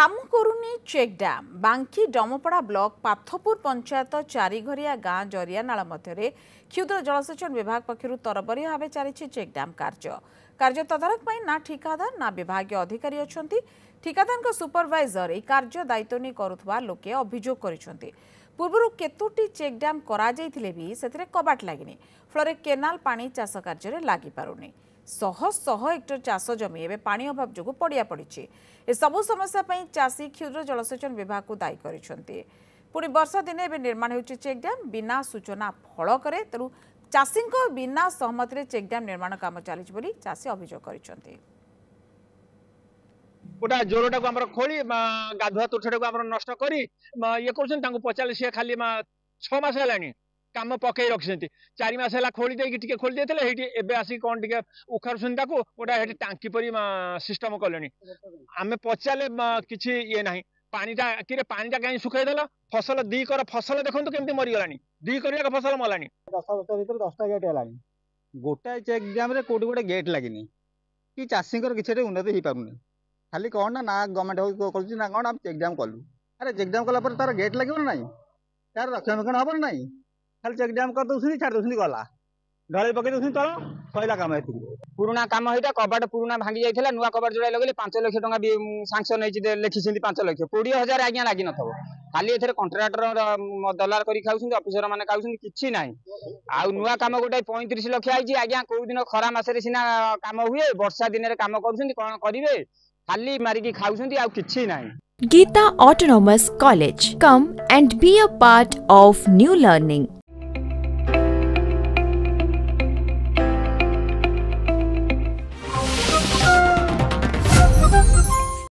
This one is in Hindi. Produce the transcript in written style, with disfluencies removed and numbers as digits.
काम करुनी चेक डैम बांकी डमपड़ा ब्लॉक पाथपुर पंचायत चारिघरिया गाँ जरिया नाला मध्य क्षुद्र जलसेचन विभाग पक्षर तरबरी भाव चली चेक डैम कार्य तदारख ना ठिकादार ना विभाग अधिकारी अच्छा ठिकादार सुपरवाइजर यह कार्य दायित्व नहीं करुवा लोके अभियोग कर पूर्व केतोटी चेक डैम कर कबाट लगिनी फल केनाल पानी चाष कार्य लगी पारुनी शह शह हेक्टर चाष जमी एवं पानी अभाव जो पड़िया पड़ी सबु समस्या चाषी क्षुद्र जलसेचन विभाग को दायी कर पुणी वर्षा दिने निर्माण हो चेक डैम बिना सूचना फल करे तेणु चाषी बिना सहमति चेक डैम निर्माण काम चली चाषी अभियोग कर गोटा जोरटा को खोली गाधुआ तुठटा को नष्ट कर ये कर पचारे सी खाली 6 मास है काम पकई रखी 4 मास है खोली देके खोली देते आसिक कौन टे उखार गोटा टांकी परी सिस्टम कले आम पचारे किसी ये ना पानीटा पानीटा कहीं सुखईदेल फसल दीकर फसल देखो केमती मरीगला 2 कर फसल मलानी 10 वर्ष भर 10टा गेट है गोटाए चेक डैम रे कोटी गोटे गेट लगी कि चाषी किसी उन्नति हो पार खाली कौन ना गवर्नमेंट ना कौन चेक डैम कलु अरे चेक डैम कला तार गेट लगे ना तार रक्षणाबेक्षण हम ना खाली चेक डैम कर दौर छाड़ दौर गला ढल पकई दौर तल सैला कम ये पुराना कम यहाँ कबाट पुराना भांगी जाता नुआ कबाट जोड़ा लगे 5 लाख टका सांक्शन लिखी 5 लाख 20,000 आज्ञा लगी न खाली ए कंट्राक्टर दलाल कर खाऊँ अफिसर मैंने खाऊँ कि ना आउ नुआ कम गोटे 35 लाख आई आज्ञा कौ दिन खरा मसरे सीना कम हुए वर्षा दिन में कम कौन करेंगे खाली मारिकी खाऊँ आउ कि ना Geeta Autonomous College. Come and be a part of new learning.